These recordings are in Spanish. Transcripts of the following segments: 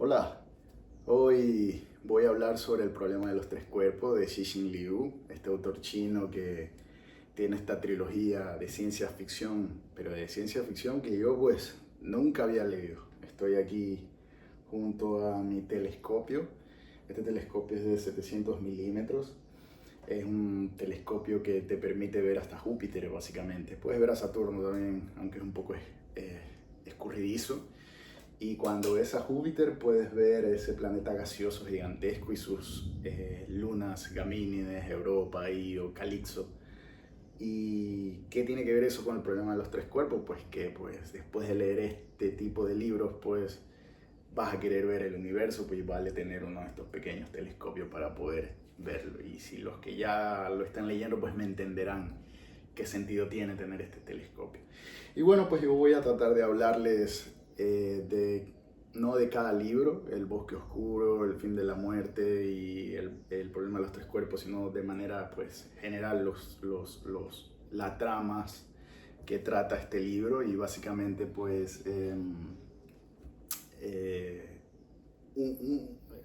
Hola, hoy voy a hablar sobre el problema de los tres cuerpos de Cixin Liu, este autor chino que tiene esta trilogía de ciencia ficción, pero de ciencia ficción que yo pues nunca había leído. Estoy aquí junto a mi telescopio. Este telescopio es de 700 milímetros. Es un telescopio que te permite ver hasta Júpiter, básicamente. Puedes ver a Saturno también, aunque es un poco escurridizo. Y cuando ves a Júpiter puedes ver ese planeta gaseoso gigantesco y sus lunas, Gamínides, Europa, Io, Calixto. ¿Y qué tiene que ver eso con el problema de los tres cuerpos? Pues que pues, después de leer este tipo de libros, pues vas a querer ver el universo, pues vale tener uno de estos pequeños telescopios para poder verlo. Y si los que ya lo están leyendo, pues me entenderán qué sentido tiene tener este telescopio. Y bueno, pues yo voy a tratar de hablarles no de cada libro, El bosque oscuro, El fin de la muerte y el problema de los tres cuerpos, sino de manera pues general las tramas que trata este libro y básicamente pues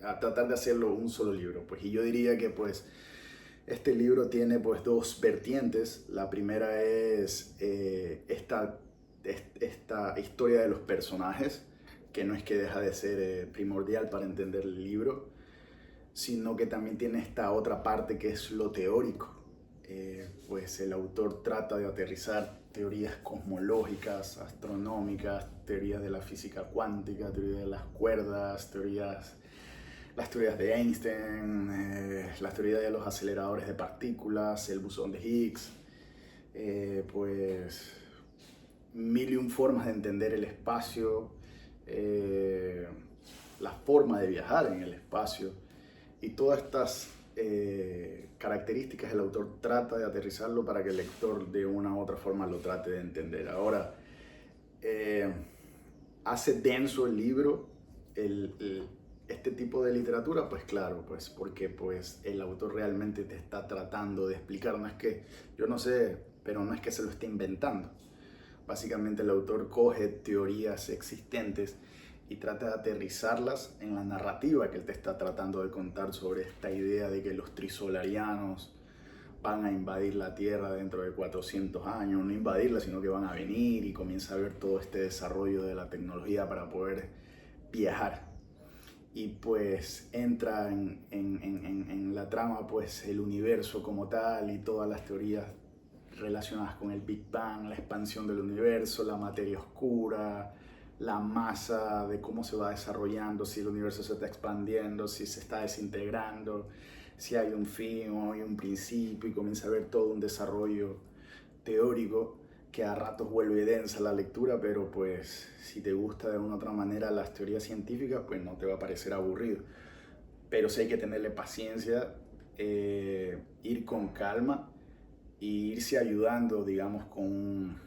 a tratar de hacerlo un solo libro. Pues, y yo diría que pues este libro tiene pues dos vertientes. La primera es esta historia de los personajes, que no es que deja de ser primordial para entender el libro, sino que también tiene esta otra parte que es lo teórico. Pues el autor trata de aterrizar teorías cosmológicas, astronómicas, teorías de la física cuántica, teorías de las cuerdas, las teorías de Einstein, las teorías de los aceleradores de partículas, el bosón de Higgs, pues mil y un formas de entender el espacio, la forma de viajar en el espacio y todas estas características el autor trata de aterrizarlo para que el lector de una u otra forma lo trate de entender. Ahora, hace denso el libro, este tipo de literatura, pues claro, pues porque pues el autor realmente te está tratando de explicar, no es que, yo no sé, pero no es que se lo esté inventando. Básicamente el autor coge teorías existentes y trata de aterrizarlas en la narrativa que él te está tratando de contar sobre esta idea de que los trisolarianos van a invadir la Tierra dentro de 400 años, no invadirla, sino que van a venir y comienza a ver todo este desarrollo de la tecnología para poder viajar. Y pues entra en la trama pues el universo como tal y todas las teorías relacionadas con el Big Bang, la expansión del universo, la materia oscura, la masa, de cómo se va desarrollando, si el universo se está expandiendo, si se está desintegrando, si hay un fin o hay un principio, y comienza a ver todo un desarrollo teórico que a ratos vuelve densa la lectura, pero pues si te gusta de una u otra manera las teorías científicas, pues no te va a parecer aburrido. Pero sí hay que tenerle paciencia, ir con calma y irse ayudando, digamos, con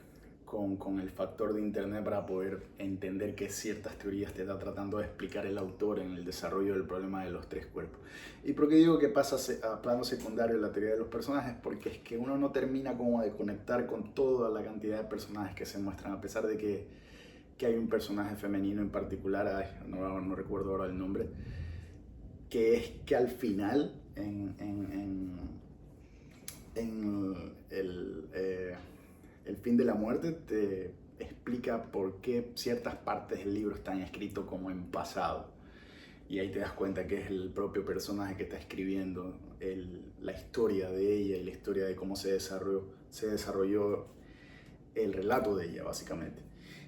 el factor de internet para poder entender que ciertas teorías te está tratando de explicar el autor en el desarrollo del problema de los tres cuerpos. ¿Y por qué digo que pasa a plano secundario la teoría de los personajes? Porque es que uno no termina como de conectar con toda la cantidad de personajes que se muestran, a pesar de que hay un personaje femenino en particular, ay, no recuerdo ahora el nombre, que es que al final, en el fin de la muerte, te explica por qué ciertas partes del libro están escritos como en pasado. Y ahí te das cuenta que es el propio personaje que está escribiendo la historia de ella y la historia de cómo se desarrolló el relato de ella, básicamente.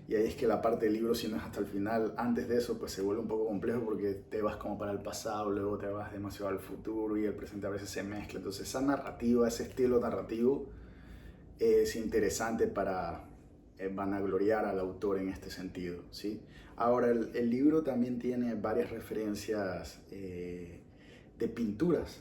Y ahí es que la parte del libro, si no es hasta el final, antes de eso, pues se vuelve un poco complejo porque te vas como para el pasado, luego te vas demasiado al futuro y el presente a veces se mezcla. Entonces esa narrativa, ese estilo narrativo es interesante para vanagloriar al autor en este sentido, ¿sí? Ahora, el libro también tiene varias referencias de pinturas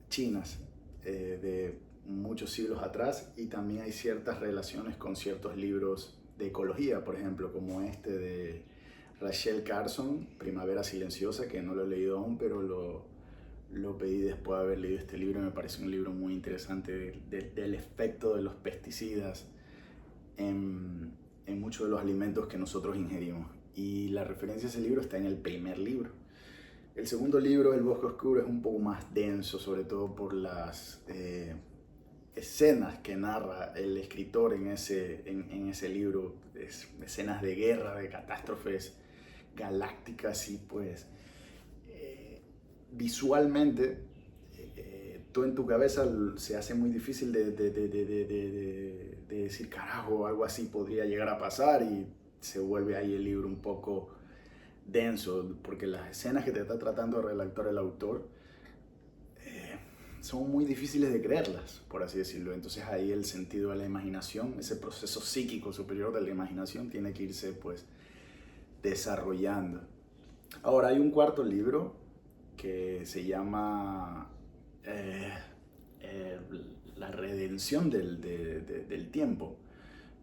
chinas de muchos siglos atrás, y también hay ciertas relaciones con ciertos libros de ecología, por ejemplo, como este de Rachel Carson, Primavera Silenciosa, que no lo he leído aún, pero lo pedí después de haber leído este libro. Me parece un libro muy interesante del efecto de los pesticidas en muchos de los alimentos que nosotros ingerimos. y la referencia a ese libro está en el primer libro. El segundo libro, El Bosque Oscuro, es un poco más denso, sobre todo por las escenas que narra el escritor en ese libro, escenas de guerra, de catástrofes galácticas y pues visualmente tú en tu cabeza se hace muy difícil de decir carajo, algo así podría llegar a pasar y se vuelve ahí el libro un poco denso porque las escenas que te está tratando de relatar el autor son muy difíciles de creerlas, por así decirlo. Entonces ahí el sentido de la imaginación, ese proceso psíquico superior de la imaginación tiene que irse pues desarrollando. Ahora hay un cuarto libro que se llama La redención del tiempo,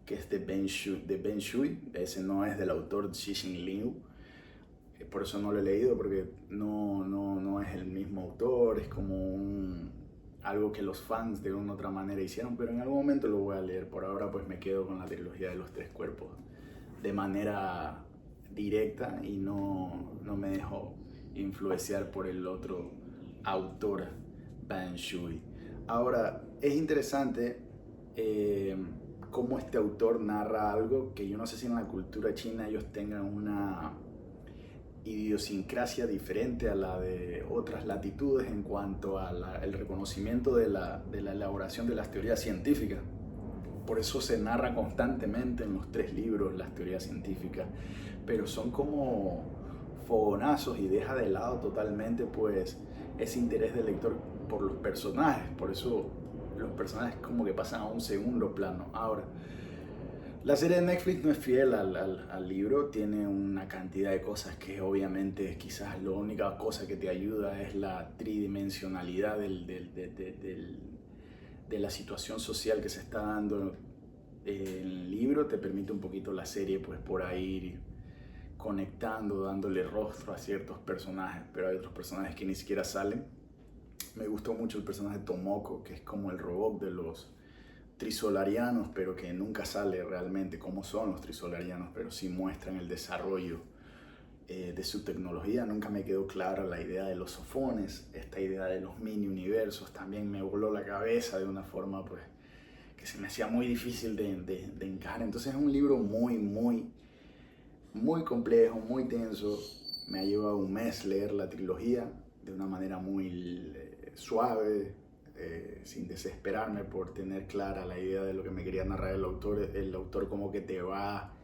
que es de Ben Shui. Ese no es del autor Cixin Liu, por eso no lo he leído, porque no es el mismo autor, es como algo que los fans de una u otra manera hicieron, pero en algún momento lo voy a leer. Por ahora pues me quedo con la trilogía de los tres cuerpos de manera directa y no me dejo influenciar por el otro autor, Ben Shui. Ahora, es interesante cómo este autor narra algo que yo no sé si en la cultura china ellos tengan una idiosincrasia diferente a la de otras latitudes en cuanto al reconocimiento de la elaboración de las teorías científicas. Por eso se narra constantemente en los tres libros las teorías científicas, pero son como fogonazos y deja de lado totalmente pues ese interés del lector por los personajes. Por eso los personajes como que pasan a un segundo plano. Ahora, la serie de Netflix no es fiel al libro, tiene una cantidad de cosas que obviamente quizás la única cosa que te ayuda es la tridimensionalidad de la situación social que se está dando en el libro. Te permite un poquito la serie pues por ahí ir conectando, dándole rostro a ciertos personajes, pero hay otros personajes que ni siquiera salen. Me gustó mucho el personaje de Tomoko, que es como el robot de los trisolarianos, pero que nunca sale realmente cómo son los trisolarianos, pero sí muestran el desarrollo de su tecnología. Nunca me quedó clara la idea de los sofones, esta idea de los mini universos también me voló la cabeza de una forma pues que se me hacía muy difícil de encajar. Entonces es un libro muy complejo, muy tenso. Me ha llevado un mes leer la trilogía de una manera muy suave, sin desesperarme por tener clara la idea de lo que me quería narrar el autor. El autor como que te va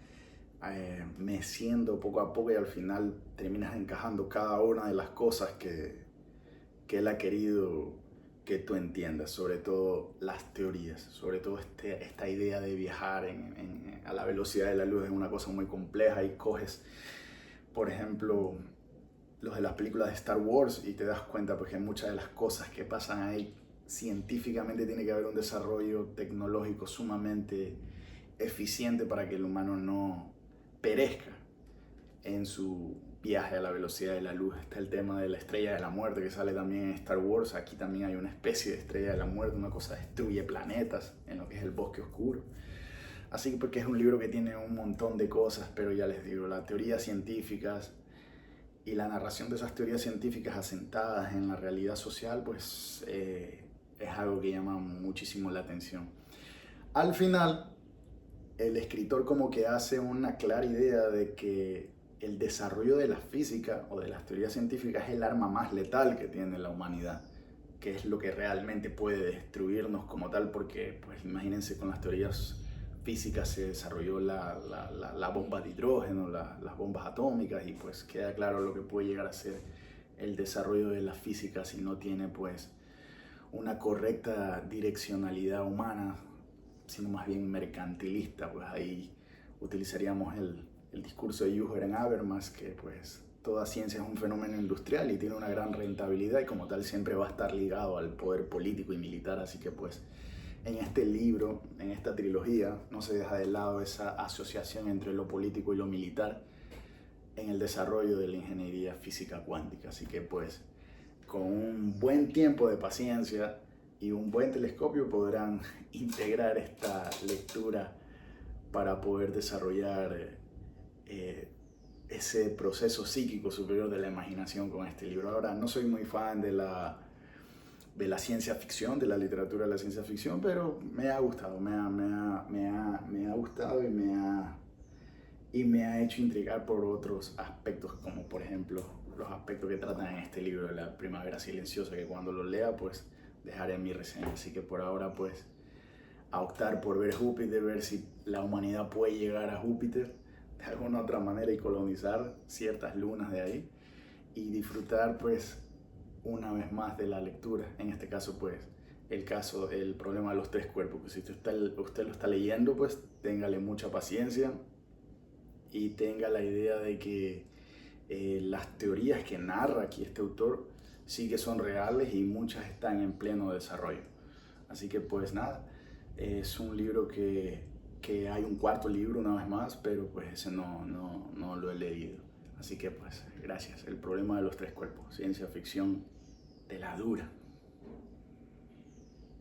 meciendo poco a poco y al final terminas encajando cada una de las cosas que él ha querido que tú entiendas, sobre todo las teorías, sobre todo esta idea de viajar a la velocidad de la luz es una cosa muy compleja y coges, por ejemplo, los de las películas de Star Wars y te das cuenta porque muchas de las cosas que pasan ahí científicamente tiene que haber un desarrollo tecnológico sumamente eficiente para que el humano no perezca en su viaje a la velocidad de la luz. Está el tema de la estrella de la muerte que sale también en Star Wars. Aquí también hay una especie de estrella de la muerte, una cosa destruye planetas en lo que es el bosque oscuro. Así que porque es un libro que tiene un montón de cosas, pero ya les digo, las teorías científicas y la narración de esas teorías científicas asentadas en la realidad social, pues es algo que llama muchísimo la atención. Al final, el escritor como que hace una clara idea de que el desarrollo de la física o de las teorías científicas es el arma más letal que tiene la humanidad, que es lo que realmente puede destruirnos como tal, porque pues imagínense, con las teorías físicas se desarrolló la bomba de hidrógeno, las bombas atómicas, y pues queda claro lo que puede llegar a ser el desarrollo de la física si no tiene pues una correcta direccionalidad humana, sino más bien mercantilista. Pues ahí utilizaríamos el discurso de Jürgen Habermas, que pues toda ciencia es un fenómeno industrial y tiene una gran rentabilidad y como tal siempre va a estar ligado al poder político y militar. Así que pues en este libro, en esta trilogía, no se deja de lado esa asociación entre lo político y lo militar en el desarrollo de la ingeniería física cuántica. Así que pues con un buen tiempo de paciencia y un buen telescopio podrán integrar esta lectura para poder desarrollar ese proceso psíquico superior de la imaginación con este libro. Ahora, no soy muy fan de la ciencia ficción, de la literatura de la ciencia ficción, pero me ha gustado, me ha gustado y me ha hecho intrigar por otros aspectos, como por ejemplo los aspectos que tratan en este libro de la primavera silenciosa, que cuando lo lea pues dejaré mi reseña. Así que por ahora pues a optar por ver Júpiter, ver si la humanidad puede llegar a Júpiter de alguna otra manera y colonizar ciertas lunas de ahí y disfrutar pues una vez más de la lectura. En este caso pues el problema de los tres cuerpos, que si usted lo está leyendo pues téngale mucha paciencia y tenga la idea de que las teorías que narra aquí este autor sí que son reales y muchas están en pleno desarrollo. Así que pues nada, es un libro que hay un cuarto libro una vez más, pero pues ese no lo he leído. Así que pues gracias. El problema de los tres cuerpos, ciencia ficción de la dura.